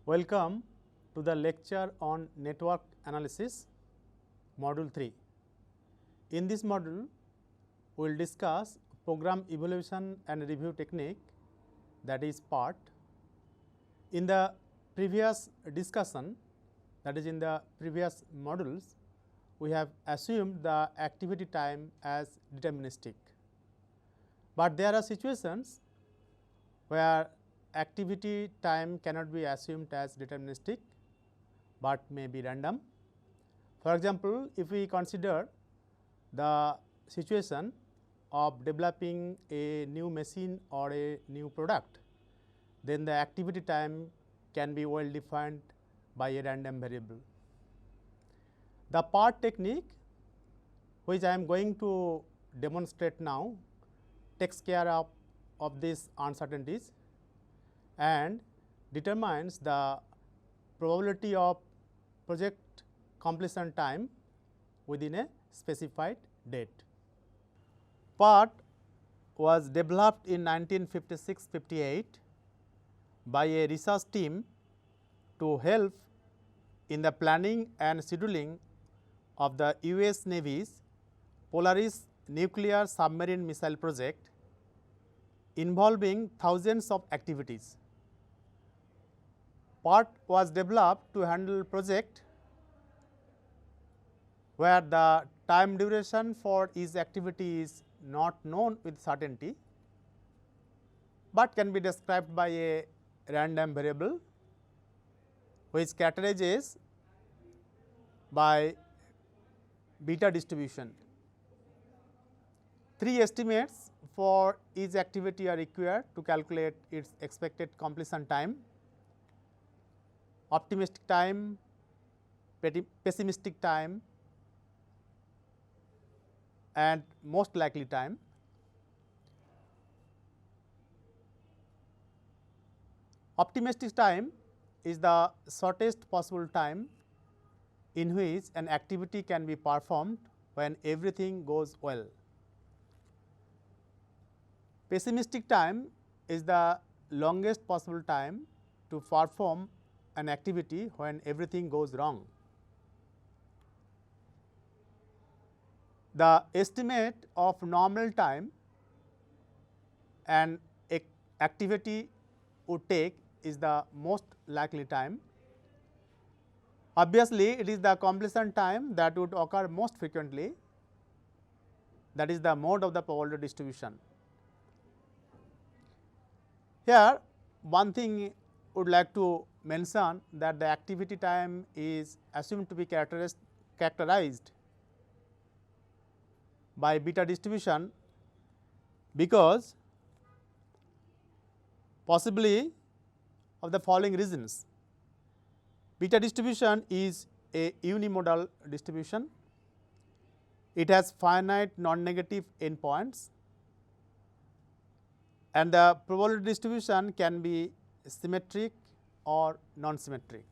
Welcome to the lecture on network analysis, module 3. In this module, we will discuss program evaluation and review technique, that is part. In the previous discussion, that is in the previous modules, we have assumed the activity time as deterministic, but there are situations where activity time cannot be assumed as deterministic, but may be random. For example, if we consider the situation of developing a new machine or a new product, then the activity time can be well defined by a random variable. The part technique, which I am going to demonstrate now, takes care of these uncertainties and determines the probability of project completion time within a specified date. Part was developed in 1956-58 by a research team to help in the planning and scheduling of the US Navy's Polaris nuclear submarine missile project, involving thousands of activities. Part was developed to handle project where the time duration for each activity is not known with certainty, but can be described by a random variable which characterizes by beta distribution. 3 estimates for each activity are required to calculate its expected completion time: optimistic time, pessimistic time, and most likely time. Optimistic time is the shortest possible time in which an activity can be performed when everything goes well. Pessimistic time is the longest possible time to perform an activity when everything goes wrong. The estimate of normal time an activity would take is the most likely time. Obviously, it is the completion time that would occur most frequently, that is the mode of the probability distribution. Here, one thing would like to mention that the activity time is assumed to be characterized by beta distribution, because possibly of the following reasons. Beta distribution is a unimodal distribution. It has finite non-negative endpoints, and the probability distribution can be symmetric or non-symmetric.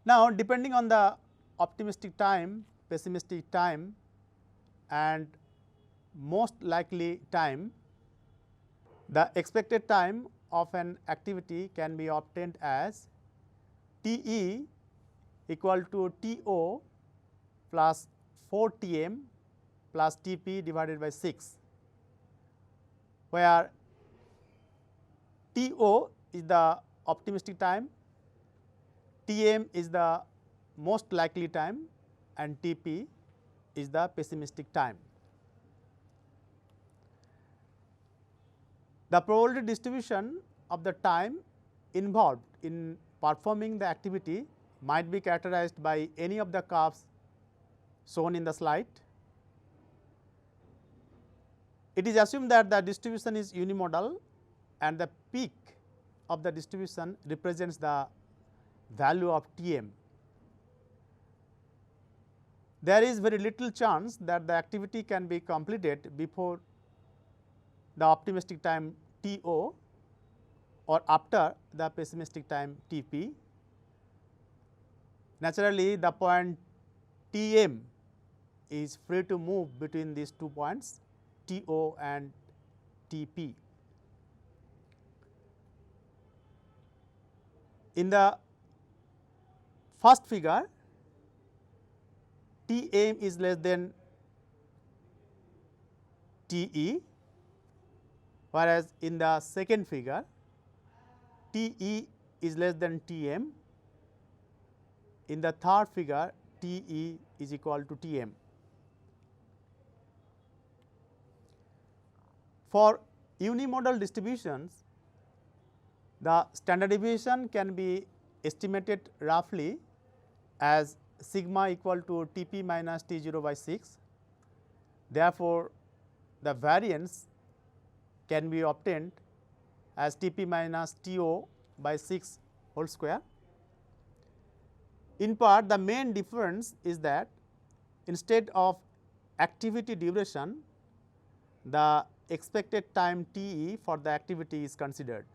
Now, depending on the optimistic time, pessimistic time, and most likely time, the expected time of an activity can be obtained as Te equal to To plus 4 Tm plus Tp divided by 6, where To is the optimistic time, Tm is the most likely time, and Tp is the pessimistic time. The probability distribution of the time involved in performing the activity might be characterized by any of the curves shown in the slide. It is assumed that the distribution is unimodal and the peak of the distribution represents the value of Tm. There is very little chance that the activity can be completed before the optimistic time To or after the pessimistic time Tp. Naturally, the point Tm is free to move between these 2 points To and Tp. In the first figure, T m is less than T e, whereas in the second figure T e is less than T m. In the third figure T e is equal to T m. For unimodal distributions, the standard deviation can be estimated roughly as sigma equal to T p minus T 0 by 6. Therefore, the variance can be obtained as T p minus T o by 6 whole square. In part, the main difference is that instead of activity duration, the expected time T e for the activity is considered.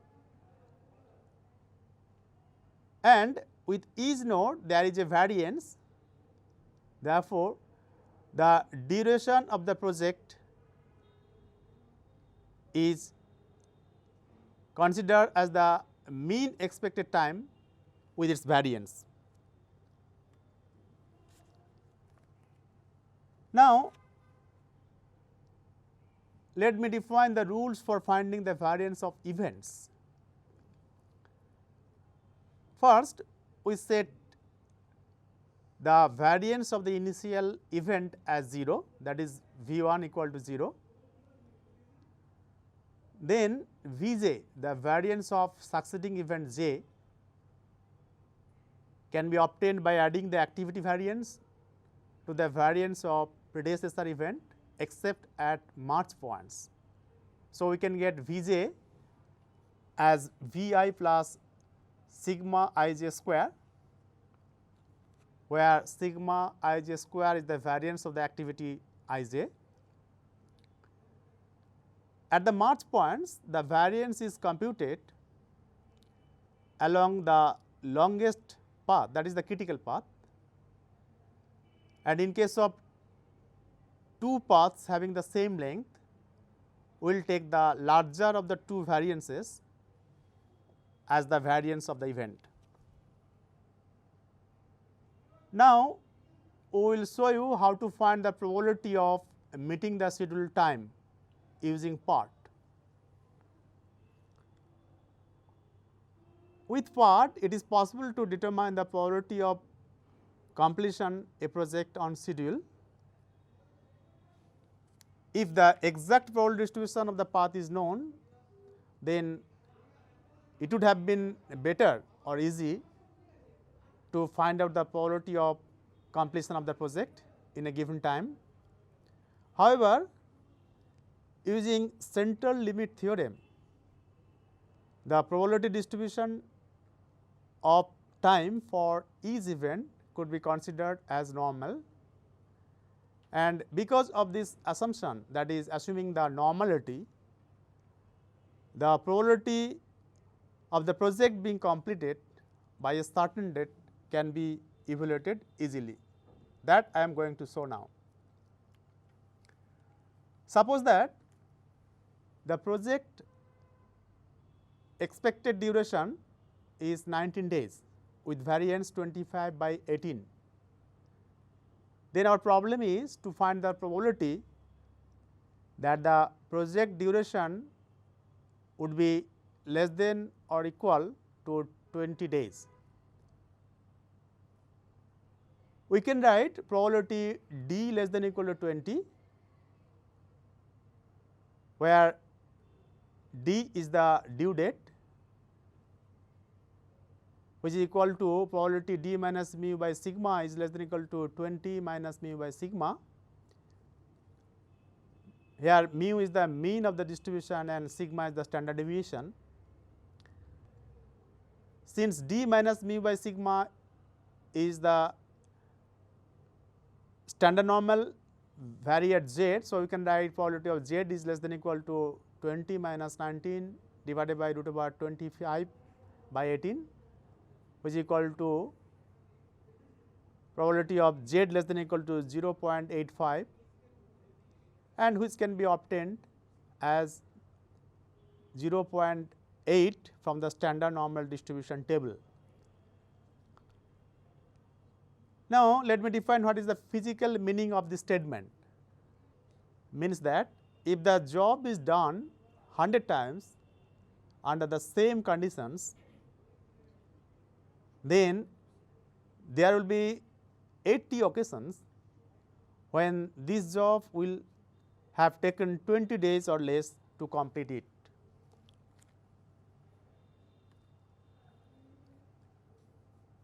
And with each node there is a variance. Therefore, the duration of the project is considered as the mean expected time with its variance. Now, let me define the rules for finding the variance of events. First, we set the variance of the initial event as 0, that is V 1 equal to 0. Then V j, the variance of succeeding event j, can be obtained by adding the activity variance to the variance of predecessor event except at merge points. So, we can get V j as V I plus sigma I j square, where sigma I j square is the variance of the activity I j. At the merge points, the variance is computed along the longest path, that is the critical path, and in case of two paths having the same length, we will take the larger of the two variances as the variance of the event. Now, we will show you how to find the probability of meeting the scheduled time using part. With part, it is possible to determine the probability of completion a project on schedule. If the exact probability distribution of the path is known, then it would have been better or easy to find out the probability of completion of the project in a given time. However, using central limit theorem, the probability distribution of time for each event could be considered as normal, and because of this assumption, that is assuming the normality, the probability of the project being completed by a certain date can be evaluated easily. That I am going to show now. Suppose that the project expected duration is 19 days with variance 25 by 18. Then our problem is to find the probability that the project duration would be less than or equal to 20 days. We can write probability d less than or equal to 20, where d is the due date, which is equal to probability d minus mu by sigma is less than or equal to 20 minus mu by sigma. Here mu is the mean of the distribution and sigma is the standard deviation. Since d minus mu by sigma is the standard normal vary at z, so we can write probability of z is less than or equal to 20 minus 19 divided by root over 25 by 18, which is equal to probability of z less than or equal to 0.85, and which can be obtained as 0.8 from the standard normal distribution table. Now, let me define what is the physical meaning of this statement. Means that if the job is done 100 times under the same conditions, then there will be 80 occasions when this job will have taken 20 days or less to complete it.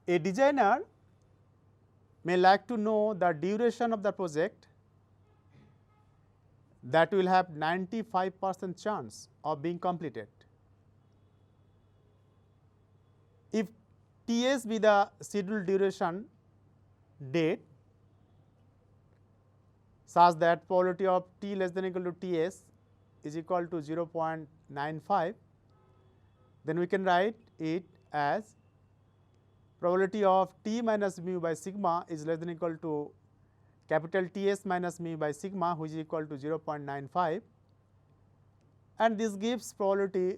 A designer may like to know the duration of the project that will have 95% chance of being completed. If Ts be the scheduled duration date such that probability of T less than or equal to Ts is equal to 0.95, then we can write it as probability of T minus mu by sigma is less than or equal to capital Ts minus mu by sigma, which is equal to 0.95, and this gives probability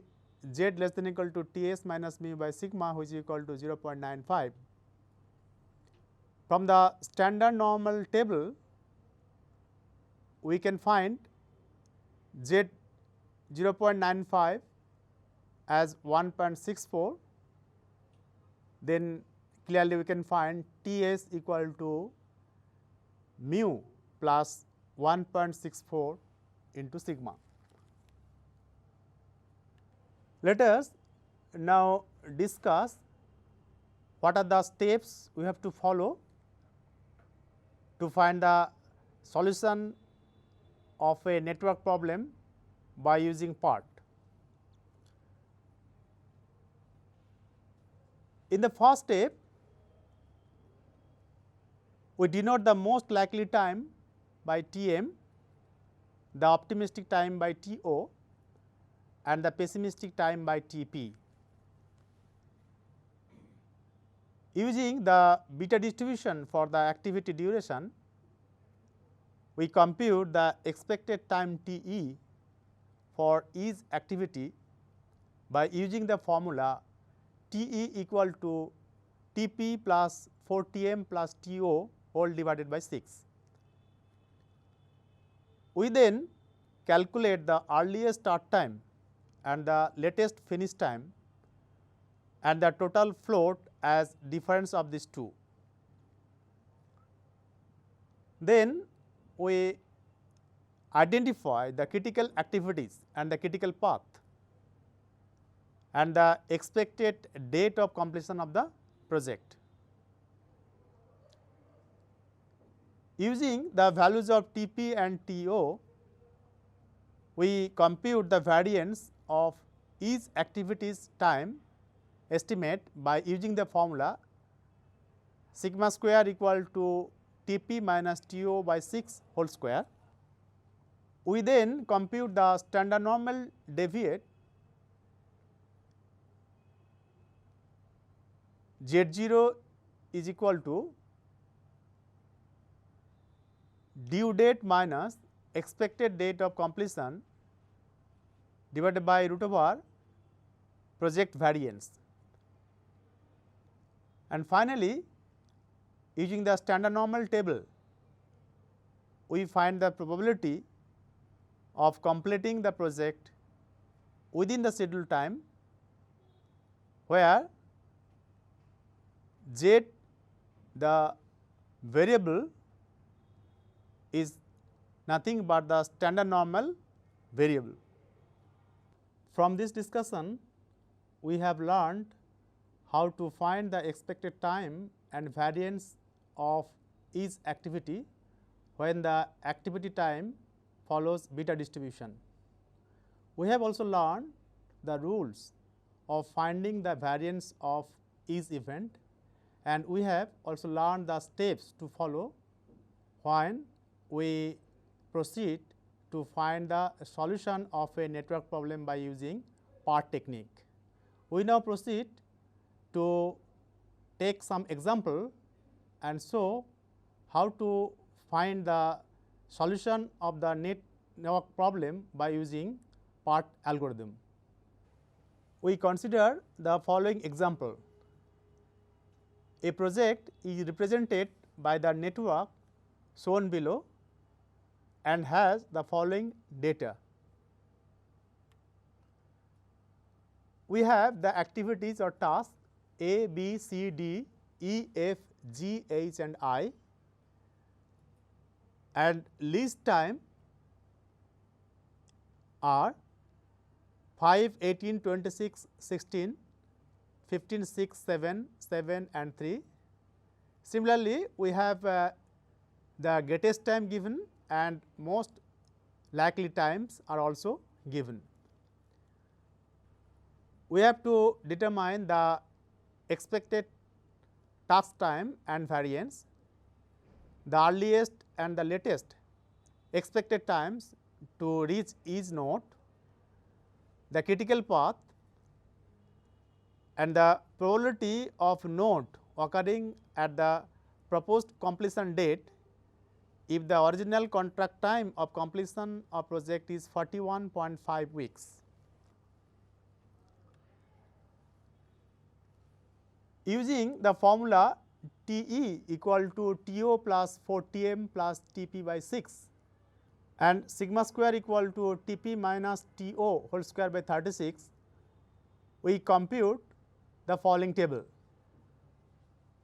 Z less than or equal to Ts minus mu by sigma, which is equal to 0.95. From the standard normal table, we can find Z 0.95 as 1.64, then clearly we can find Ts equal to mu plus 1.64 into sigma. Let us now discuss what are the steps we have to follow to find the solution of a network problem by using part. In the first step, we denote the most likely time by Tm, the optimistic time by To, and the pessimistic time by Tp. Using the beta distribution for the activity duration, we compute the expected time Te for each activity by using the formula Te equal to Tp plus 4Tm plus To whole divided by 6. We then calculate the earliest start time and the latest finish time and the total float as difference of these two. Then we identify the critical activities and the critical path and the expected date of completion of the project. Using the values of Tp and To, we compute the variance of each activity's time estimate by using the formula sigma square equal to Tp minus To by 6 whole square. We then compute the standard normal deviate Z0 is equal to due date minus expected date of completion divided by root over project variance. And finally, using the standard normal table, we find the probability of completing the project within the scheduled time, where Z, the variable, is nothing but the standard normal variable. From this discussion, we have learned how to find the expected time and variance of each activity when the activity time follows beta distribution. We have also learned the rules of finding the variance of each event, and we have also learned the steps to follow when we proceed to find the solution of a network problem by using part technique. We now proceed to take some example and show how to find the solution of the network problem by using part algorithm. We consider the following example. A project is represented by the network shown below and has the following data. We have the activities or tasks A, B, C, D, E, F, G, H and I, and least time are 5, 18, 26, 16, 15, 6, 7, 7 and 3. Similarly, we have the greatest time given and most likely times are also given. We have to determine the expected task time and variance, the earliest and the latest expected times to reach each node, the critical path and the probability of node occurring at the proposed completion date if the original contract time of completion of project is 41.5 weeks. Using the formula TE equal to TO plus 4TM plus TP by 6 and sigma square equal to TP minus TO whole square by 36, we compute the following table.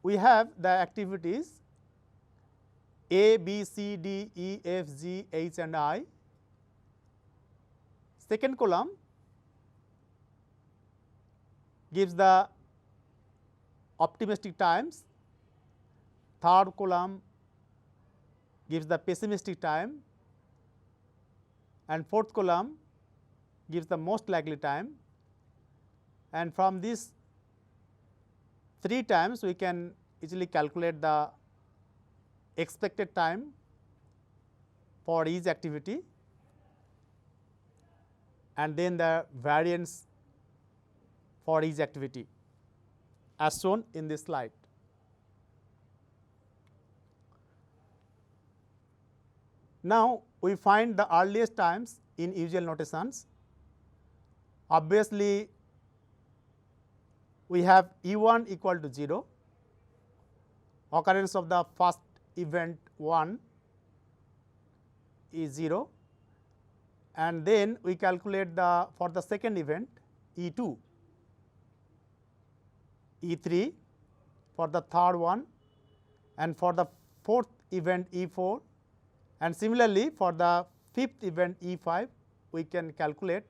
We have the activities A, B, C, D, E, F, G, H and I. Second column gives the optimistic times, third column gives the pessimistic time and fourth column gives the most likely time, and from these 3 times we can easily calculate the expected time for each activity and then the variance for each activity as shown in this slide. Now, we find the earliest times in usual notations. Obviously, we have E1 equal to 0, occurrence of the first event 1 is 0, and then we calculate the for the second event E2, E3 for the third one, and for the fourth event E4, and similarly for the fifth event E5 we can calculate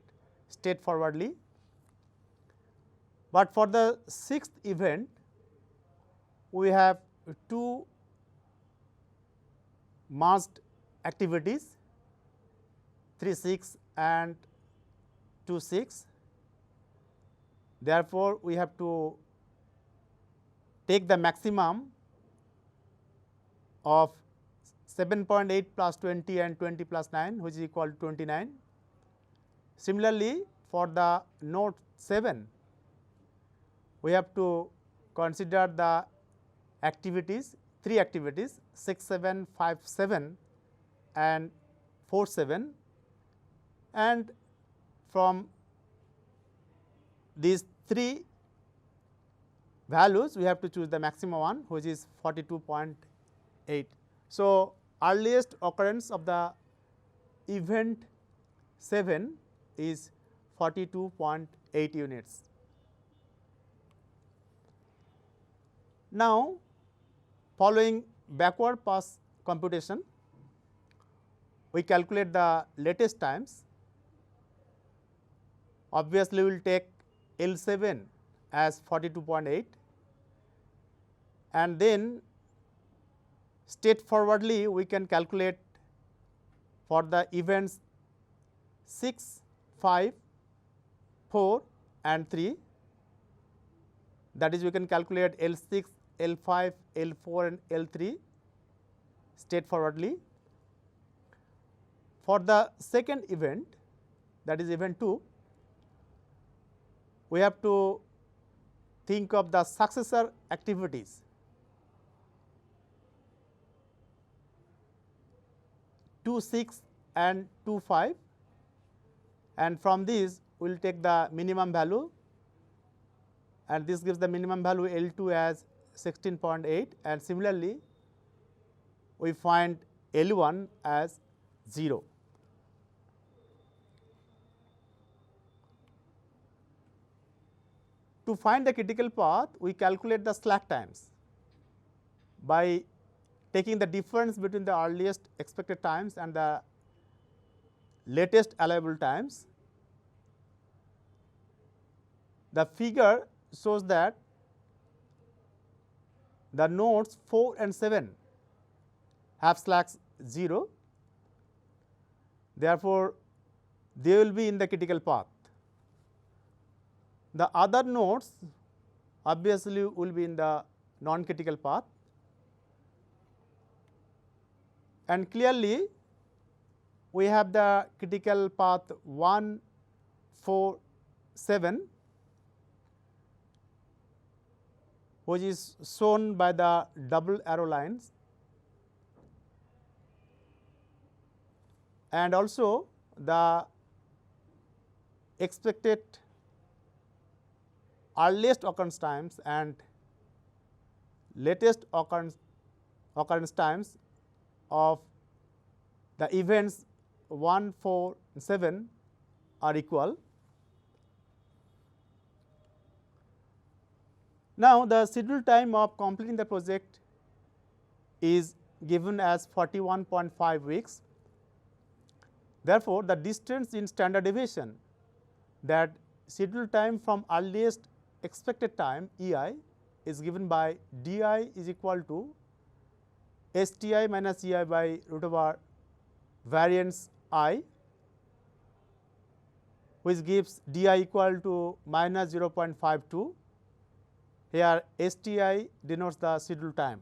straightforwardly. But for the sixth event we have 2 merged activities 3 6 and 2 6. Therefore, we have to take the maximum of 7.8 plus 20 and 20 plus 9, which is equal to 29. Similarly, for the node 7 we have to consider the activities, 3 activities 6 7 5 7 and 4 7, and from these 3 values we have to choose the maximum one, which is 42.8. So, earliest occurrence of the event 7 is 42.8 units. Now, following backward pass computation, we calculate the latest times. Obviously, we will take L7 as 42.8 and then straightforwardly we can calculate for the events 6, 5, 4 and 3, that is we can calculate L6, L5, L4 and L3 straightforwardly. For the second event, that is event 2, we have to think of the successor activities. 2 6 and 2 5, and from these we will take the minimum value, and this gives the minimum value L2 as 16.8, and similarly we find L1 as 0. To find the critical path, we calculate the slack times by taking the difference between the earliest expected times and the latest allowable times. The figure shows that the nodes 4 and 7 have slacks 0, therefore, they will be in the critical path. The other nodes obviously will be in the non-critical path, and clearly we have the critical path 1, 4, 7, which is shown by the double arrow lines, and also the expected earliest occurrence times and latest occurrence times of the events 1, 4, 7 are equal. Now, the schedule time of completing the project is given as 41.5 weeks. Therefore, the distance in standard deviation, that schedule time from earliest expected time EI is given by DI is equal to STI minus EI by root over variance I, which gives DI equal to minus 0.52. Here STI denotes the schedule time.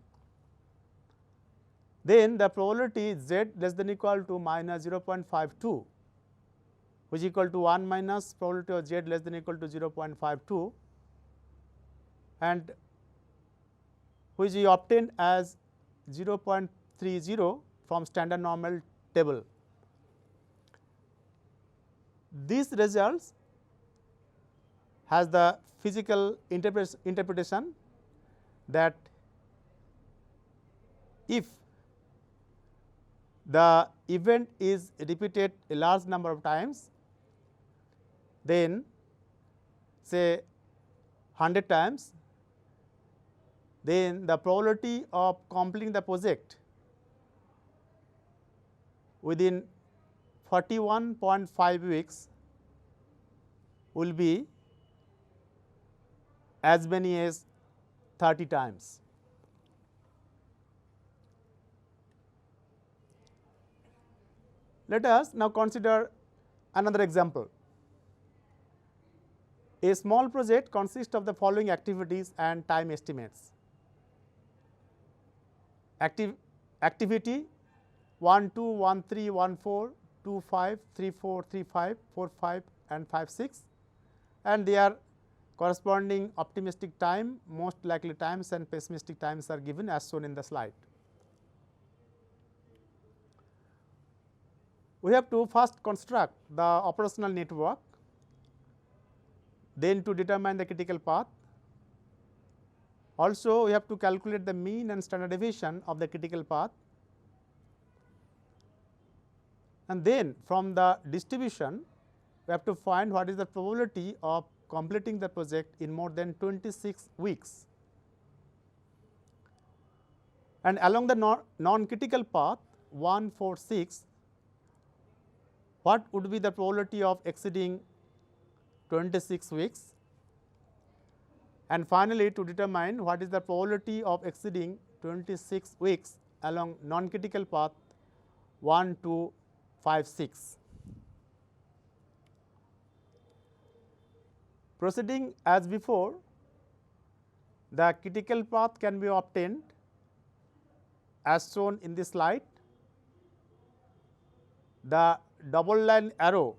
Then the probability Z less than equal to minus 0.52, which is equal to 1 minus probability of Z less than equal to 0.52, and which we obtained as 0.30 from standard normal table. These results has the physical interpretation that if the event is repeated a large number of times, then say 100 times, then the probability of completing the project within 41.5 weeks will be as many as 30 times. Let us now consider another example. A small project consists of the following activities and time estimates. Activity 1, 2, 1, 3, 1, 4, 2, 5, 3, 4, 3, 5, 4, 5 and 5, 6, and their corresponding optimistic time, most likely times and pessimistic times are given as shown in the slide. We have to first construct the operational network, then to determine the critical path. Also, we have to calculate the mean and standard deviation of the critical path, and then from the distribution we have to find what is the probability of completing the project in more than 26 weeks. And along the non-critical path 1, 4, 6, what would be the probability of exceeding 26 weeks? And finally, to determine what is the probability of exceeding 26 weeks along non-critical path 1, 2, 5, 6. Proceeding as before, the critical path can be obtained as shown in this slide. The double line arrow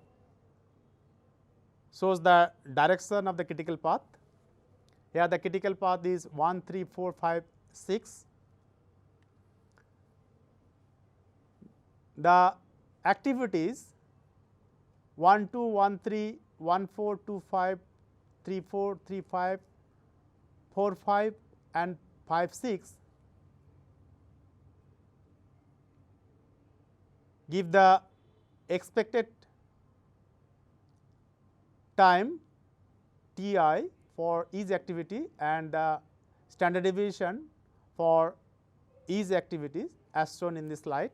shows the direction of the critical path. Here the critical path is 1, 3, 4, 5, 6. The activities 1, 2, 1, 3, 1, 4, 2, 5, 3, 4, 3, 5, 4, 5 and 5, 6 give the expected time Ti for each activity and the standard deviation for each activities as shown in this slide.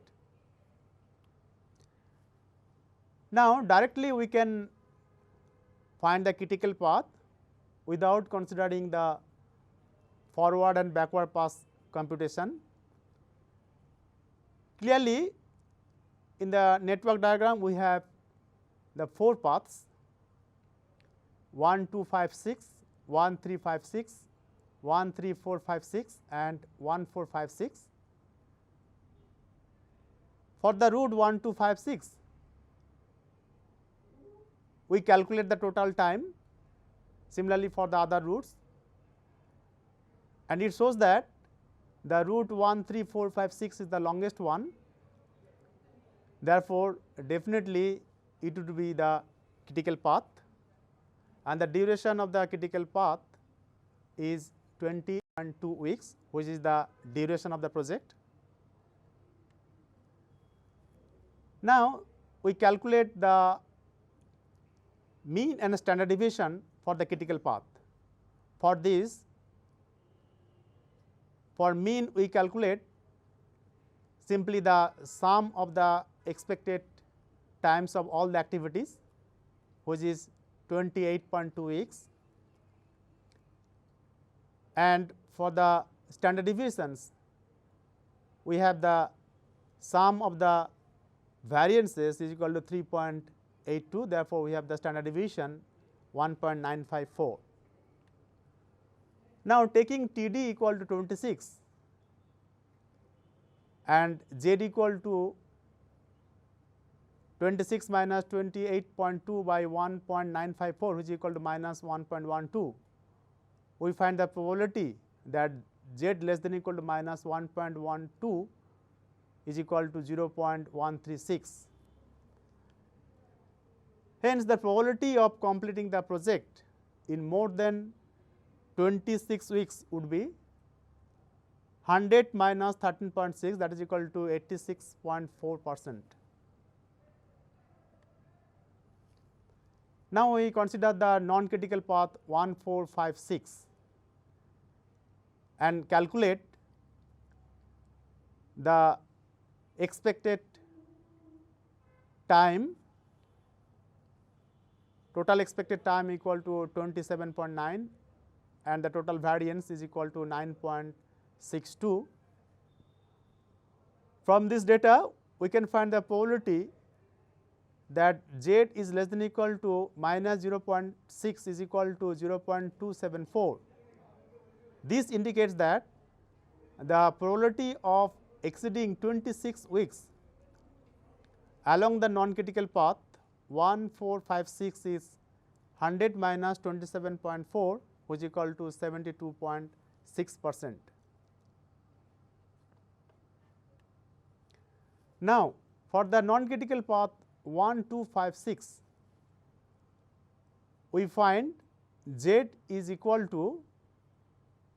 Now, directly we can find the critical path without considering the forward and backward pass computation. Clearly, in the network diagram we have the 4 paths 1, 2, 5, 6, 1, 3, 5, 6, 1, 3, 4, 5, 6 and 1, 4, 5, 6. For the route 1, 2, 5, 6, we calculate the total time. Similarly, for the other routes, and it shows that the route 1, 3, 4, 5, 6 is the longest one. Therefore, definitely it would be the critical path, and the duration of the critical path is 20.2 weeks, which is the duration of the project. Now, we calculate the mean and standard deviation for the critical path. For this, for mean we calculate simply the sum of the expected times of all the activities, which is 28.2 weeks, and for the standard deviations we have the sum of the variances is equal to 3.82. Therefore, we have the standard deviation 1.954. Now, taking T d equal to 26 and Z equal to 26 minus 28.2 by 1.954, which is equal to minus 1.12, we find the probability that Z less than equal to minus 1.12 is equal to 0.136. Hence, the probability of completing the project in more than 26 weeks would be 100 minus 13.6, that is equal to 86.4%. Now, we consider the non-critical path 1, 4, 5, 6 and calculate the expected time, total expected time equal to 27.9 and the total variance is equal to 9.62. From this data, we can find the probability that Z is less than equal to minus 0.6 is equal to 0.274. This indicates that the probability of exceeding 26 weeks along the non-critical path 1, 4, 5, 6 is 100 minus 27.4, which is equal to 72.6%. Now, for the non-critical path 1, 2, 5, 6, we find Z is equal to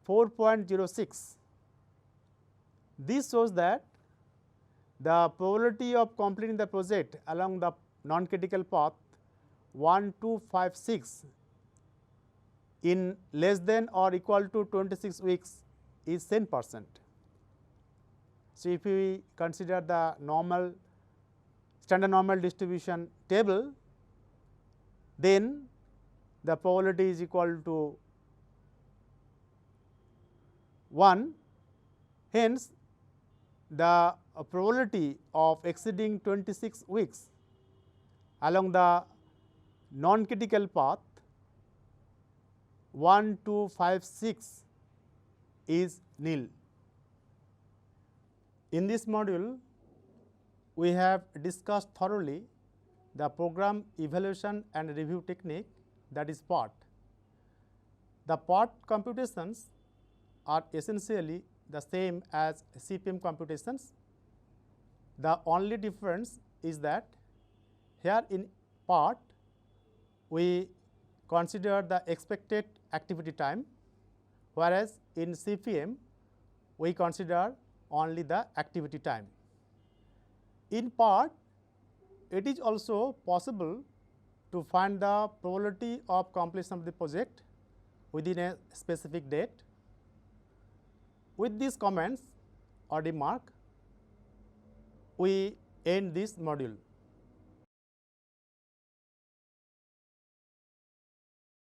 4.06. This shows that the probability of completing the project along the non-critical path 1, 2, 5, 6 in less than or equal to 26 weeks is 10%. So, if we consider the normal standard normal distribution table, then the probability is equal to 1. Hence, the probability of exceeding 26 weeks along the non-critical path 1, 2, 5, 6 is nil. In this module, we have discussed thoroughly the program evaluation and review technique, that is PERT. The PERT computations are essentially the same as CPM computations. The only difference is that here in PERT we consider the expected activity time, whereas in CPM we consider only the activity time. In PERT it is also possible to find the probability of completion of the project within a specific date. With these comments or remark, we end this module.